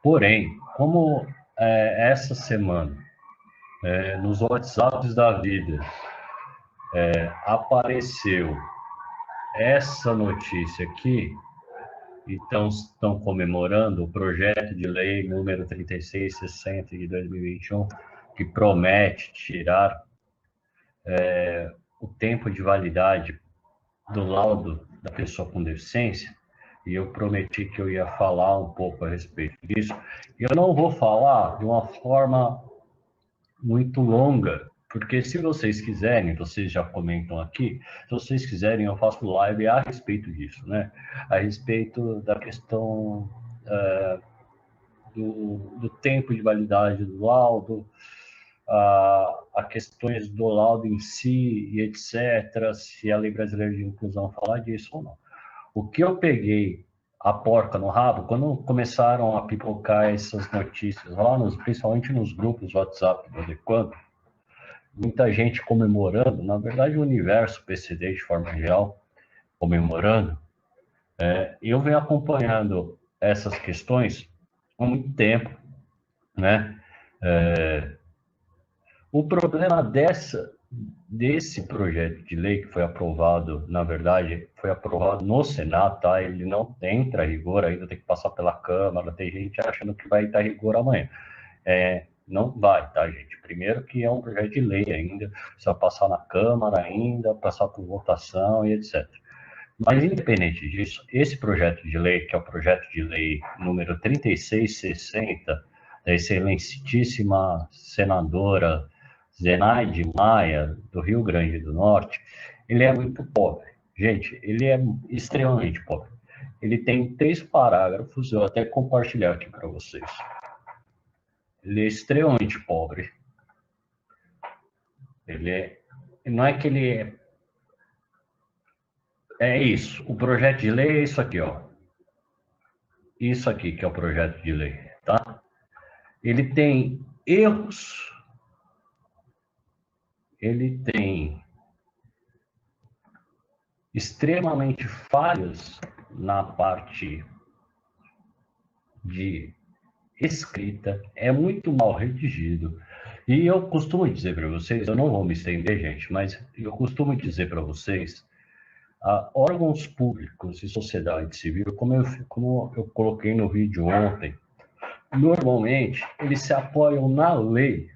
Porém, como essa semana, nos WhatsApps da vida, apareceu essa notícia aqui, então estão comemorando o projeto de lei número 3660 de 2021, que promete tirar o tempo de validade do laudo da pessoa com deficiência, e eu prometi que eu ia falar um pouco a respeito disso. Eu não vou falar de uma forma muito longa, porque se vocês quiserem, vocês já comentam aqui, se vocês quiserem, eu faço live a respeito disso, né? A respeito da questão do tempo de validade do laudo, a questões do laudo em si e etc., se a Lei Brasileira de Inclusão falar disso ou não. O que eu peguei a porca no rabo, quando começaram a pipocar essas notícias, lá principalmente nos grupos WhatsApp do Adequando, muita gente comemorando, na verdade o universo PCD de forma geral, comemorando, eu venho acompanhando essas questões há muito tempo, né? O problema desse projeto de lei que foi aprovado, na verdade, foi aprovado no Senado, tá? Ele não entra a rigor, ainda tem que passar pela Câmara, tem gente achando que vai entrar a rigor amanhã. Não vai, tá, gente? Primeiro que é um projeto de lei ainda, precisa passar na Câmara ainda, passar por votação e etc. Mas, independente disso, esse projeto de lei, que é o projeto de lei número 3660, da excelentíssima senadora Zenaide Maia, do Rio Grande do Norte, ele é muito pobre. Gente, ele é extremamente pobre. Ele tem 3 parágrafos, eu até compartilhar aqui para vocês. Ele é extremamente pobre. Não é que ele é isso. O projeto de lei é isso aqui, ó. Isso aqui que é o projeto de lei, tá? Ele tem erros, ele tem extremamente falhas na parte de escrita, é muito mal redigido. E eu costumo dizer para vocês, eu não vou me estender, gente, mas eu costumo dizer para vocês, órgãos públicos e sociedade civil, como eu coloquei no vídeo ontem, normalmente eles se apoiam na lei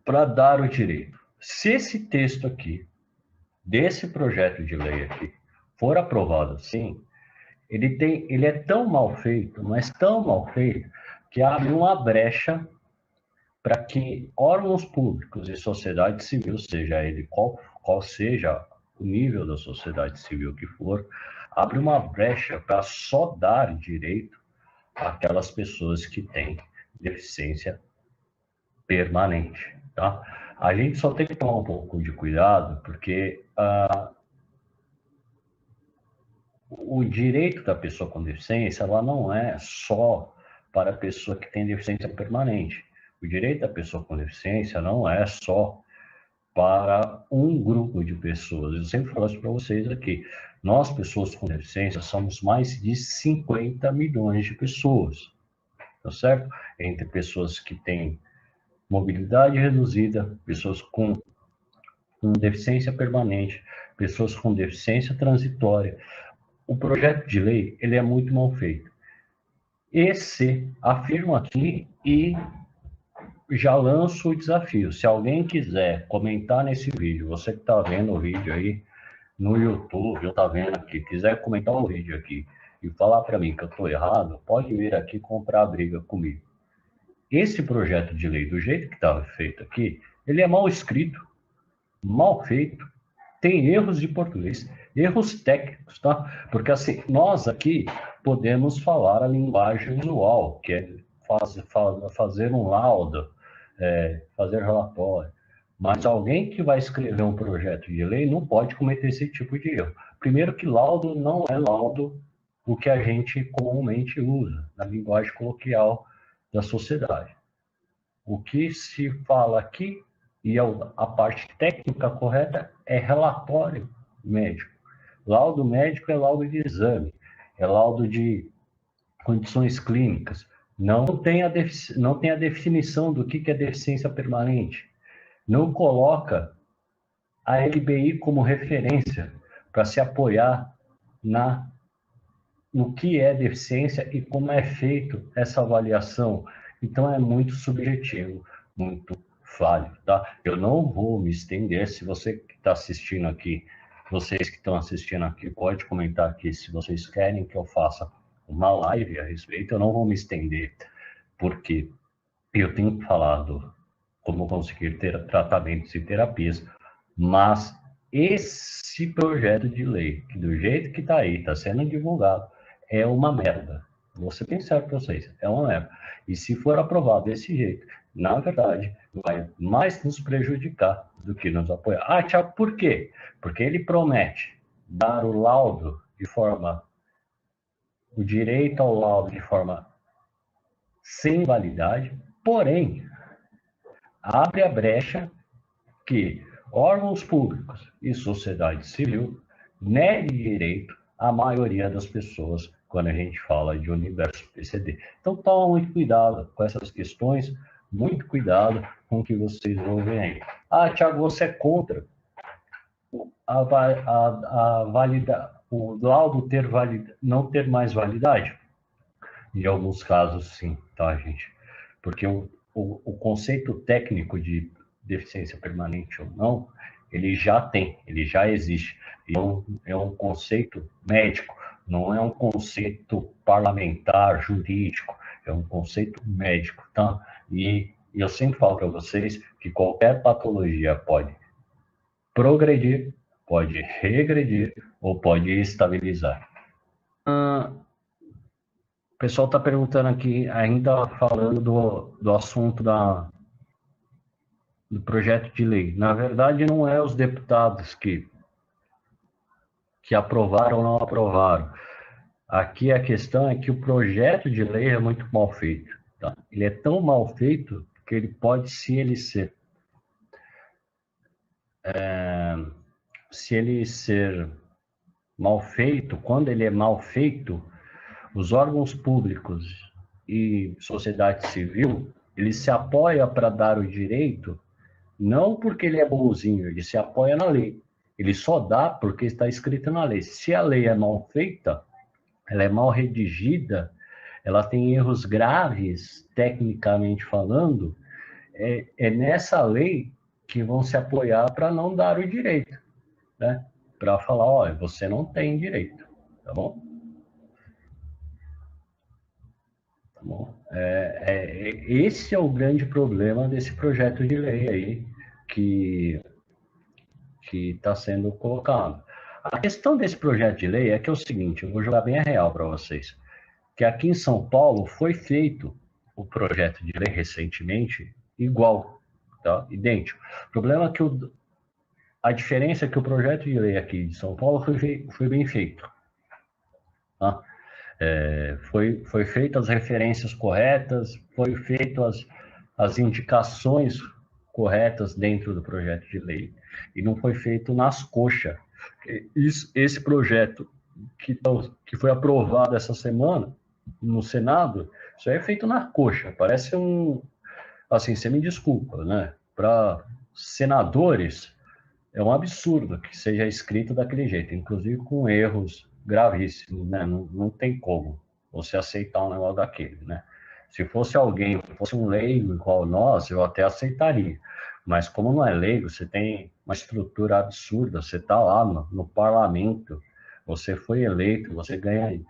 para dar o direito. Se esse texto aqui, desse projeto de lei aqui, for aprovado assim, ele é tão mal feito, mas tão mal feito, que abre uma brecha para que órgãos públicos e sociedade civil, seja ele qual seja o nível da sociedade civil que for, abre uma brecha para só dar direito àquelas pessoas que têm deficiência permanente, tá? A gente só tem que tomar um pouco de cuidado, porque o direito da pessoa com deficiência, ela não é só para a pessoa que tem deficiência permanente. O direito da pessoa com deficiência não é só para um grupo de pessoas. Eu sempre falo isso para vocês aqui. Nós, pessoas com deficiência, somos mais de 50 milhões de pessoas, tá certo? Entre pessoas que têm mobilidade reduzida, pessoas com deficiência permanente, pessoas com deficiência transitória. O projeto de lei, ele é muito mal feito. Esse, afirmo aqui e já lanço o desafio. Se alguém quiser comentar nesse vídeo, você que está vendo o vídeo aí no YouTube, eu está vendo aqui, quiser comentar o vídeo aqui e falar para mim que eu estou errado, pode vir aqui comprar a briga comigo. Esse projeto de lei, do jeito que estava feito aqui, ele é mal escrito, mal feito, tem erros de português, erros técnicos, tá? Porque assim, nós aqui podemos falar a linguagem usual, que é fazer um laudo, fazer relatório. Mas alguém que vai escrever um projeto de lei não pode cometer esse tipo de erro. Primeiro que laudo não é laudo o que a gente comumente usa na linguagem coloquial da sociedade. O que se fala aqui, e a parte técnica correta, é relatório médico. Laudo médico é laudo de exame, é laudo de condições clínicas. não tem a definição do que é deficiência permanente, não coloca a LBI como referência para se apoiar no que é deficiência e como é feito essa avaliação. Então, é muito subjetivo, muito falho, tá? Eu não vou me estender. Se você que está assistindo aqui, vocês que estão assistindo aqui, pode comentar aqui se vocês querem que eu faça uma live a respeito. Eu não vou me estender, porque eu tenho falado como conseguir ter tratamentos e terapias, mas esse projeto de lei, que do jeito que está aí, está sendo divulgado, é uma merda. Vou ser bem sério para vocês, é uma merda. E se for aprovado desse jeito, na verdade, vai mais nos prejudicar do que nos apoiar. Ah, Tiago, por quê? Porque ele promete dar o laudo de forma, o direito ao laudo de forma sem validade, porém, abre a brecha que órgãos públicos e sociedade civil neguem direito à maioria das pessoas quando a gente fala de universo PCD. Então, toma muito cuidado com essas questões, muito cuidado com o que vocês ouvem aí. Ah, Tiago, você é contra o laudo não ter mais validade? Em alguns casos, sim, tá, gente? Porque o conceito técnico de deficiência permanente ou não, ele já existe. É um conceito médico, não é um conceito parlamentar, jurídico, é um conceito médico, tá? E eu sempre falo para vocês que qualquer patologia pode progredir, pode regredir ou pode estabilizar. O pessoal está perguntando aqui, ainda falando do assunto do projeto de lei. Na verdade, não é os deputados que aprovaram ou não aprovaram. Aqui a questão é que o projeto de lei é muito mal feito. Tá? Ele é tão mal feito que ele pode, se ele ser mal feito, quando ele é mal feito, os órgãos públicos e sociedade civil, ele se apoia para dar o direito, não porque ele é bonzinho, ele se apoia na lei. Ele só dá porque está escrito na lei. Se a lei é mal feita, ela é mal redigida, ela tem erros graves, tecnicamente falando, é nessa lei que vão se apoiar para não dar o direito, né? Para falar, olha, você não tem direito, tá bom? Tá bom? Esse é o grande problema desse projeto de lei aí que está sendo colocado. A questão desse projeto de lei é que é o seguinte, eu vou jogar bem a real para vocês, que aqui em São Paulo foi feito o projeto de lei recentemente igual, tá? Idêntico. O problema é que a diferença é que o projeto de lei aqui de São Paulo foi bem feito. Tá? Foi feito as referências corretas, foi feito as indicações corretas dentro do projeto de lei, e não foi feito nas coxas. Esse projeto que foi aprovado essa semana no Senado, isso aí é feito na coxa, parece assim, você me desculpa, né? Para senadores, é um absurdo que seja escrito daquele jeito, inclusive com erros gravíssimos, né? Não tem como você aceitar um negócio daquele, né? Se fosse alguém, fosse um leigo igual nós, eu até aceitaria. Mas como não é leigo, você tem uma estrutura absurda, você está lá no parlamento, você foi eleito, você ganha,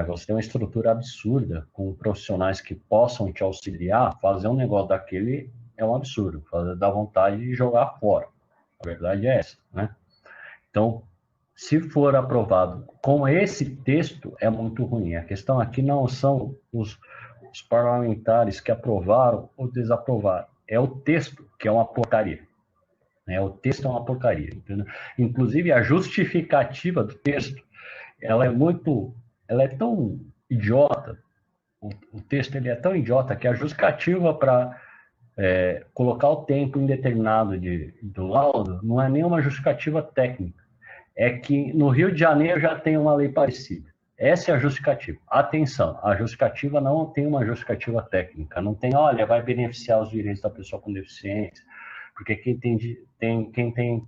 você tem uma estrutura absurda, com profissionais que possam te auxiliar, fazer um negócio daquele é um absurdo, dá vontade de jogar fora. A verdade é essa, né? Então, se for aprovado com esse texto, é muito ruim. A questão aqui não são os parlamentares que aprovaram ou desaprovaram. É o texto que é uma porcaria. O texto é uma porcaria. Entendeu? Inclusive, a justificativa do texto, ela é tão idiota, o texto ele é tão idiota que a justificativa para colocar o tempo indeterminado do laudo não é nenhuma justificativa técnica. É que no Rio de Janeiro já tem uma lei parecida. Essa é a justificativa. Atenção, a justificativa não tem uma justificativa técnica, não tem, olha, vai beneficiar os direitos da pessoa com deficiência, porque quem tem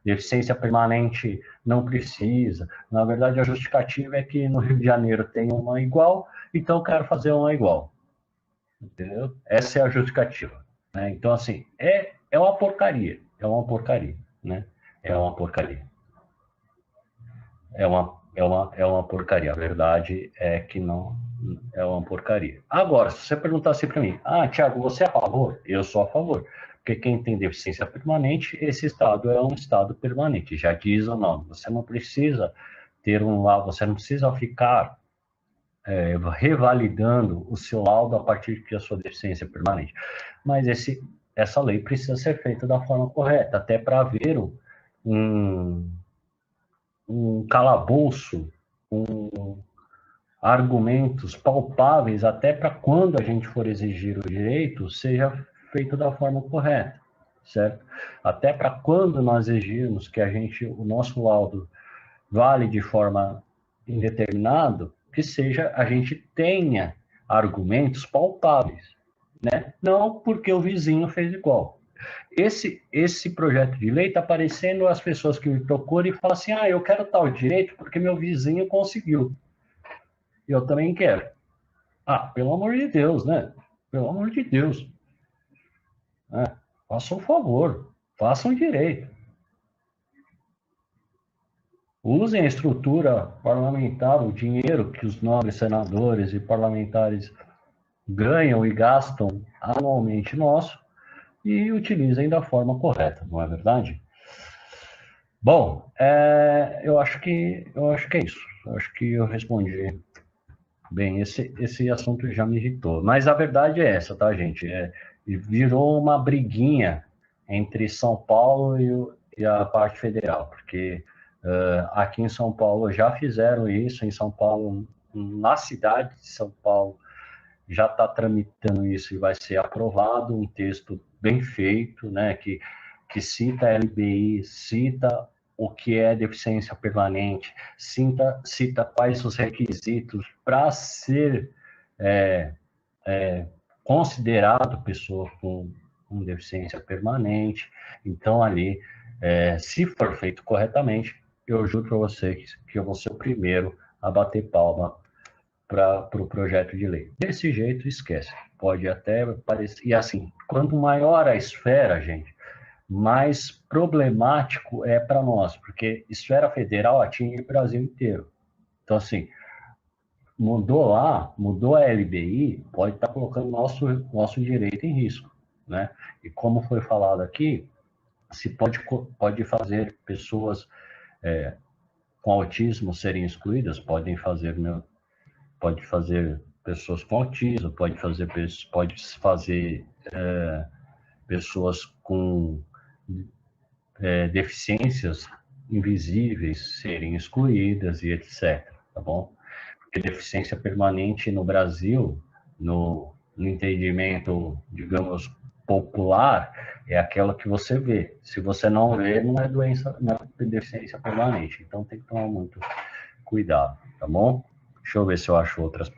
deficiência permanente não precisa. Na verdade, a justificativa é que no Rio de Janeiro tem uma igual, então eu quero fazer uma igual. Entendeu? Essa é a justificativa. Né? Então, assim, é uma porcaria. É uma porcaria. Né? É uma porcaria. É uma porcaria. A verdade é que não é uma porcaria. Agora, se você perguntar assim para mim, Thiago, você é a favor? Eu sou a favor. Porque quem tem deficiência permanente, esse estado é um estado permanente. Já diz o nome. Você não precisa ter um laudo, você não precisa ficar revalidando o seu laudo a partir de a sua deficiência permanente. Mas essa lei precisa ser feita da forma correta, até para haver um calabouço, argumentos palpáveis, até para quando a gente for exigir o direito, seja feito da forma correta, certo? Até para quando nós exigirmos que o nosso laudo vale de forma indeterminada, que seja, a gente tenha argumentos palpáveis, né? Não porque o vizinho fez igual. Esse projeto de lei está parecendo as pessoas que me procuram e falam assim, eu quero tal direito porque meu vizinho conseguiu. Eu também quero. Pelo amor de Deus, né? Pelo amor de Deus. Faça um favor, faça um direito. Usem a estrutura parlamentar, o dinheiro que os nobres senadores e parlamentares ganham e gastam anualmente nosso e utilizem da forma correta, não é verdade? Bom, eu acho que é isso. Eu acho que eu respondi bem. Esse assunto já me irritou. Mas a verdade é essa, tá, gente? Virou uma briguinha entre São Paulo e a parte federal, porque aqui em São Paulo já fizeram isso, em São Paulo, na cidade de São Paulo, já está tramitando isso e vai ser aprovado um texto bem feito, né, que cita a LBI, cita o que é deficiência permanente, cita quais os requisitos para ser considerado pessoa com deficiência permanente. Então, ali, se for feito corretamente, eu juro para vocês que eu vou ser o primeiro a bater palma para o projeto de lei. Desse jeito, esquece. Pode até parecer... E assim, quanto maior a esfera, gente, mais problemático é para nós, porque esfera federal atinge o Brasil inteiro. Então, assim, mudou a LBI, pode estar colocando nosso direito em risco, né? E como foi falado aqui, se pode fazer pessoas com autismo serem excluídas, pode fazer pessoas com autismo, pode fazer pessoas com deficiências invisíveis serem excluídas e etc, tá bom? Porque deficiência permanente no Brasil, no entendimento, digamos, popular, é aquela que você vê. Se você não vê, não é doença, não é deficiência permanente. Então tem que tomar muito cuidado, tá bom? Deixa eu ver se eu acho outras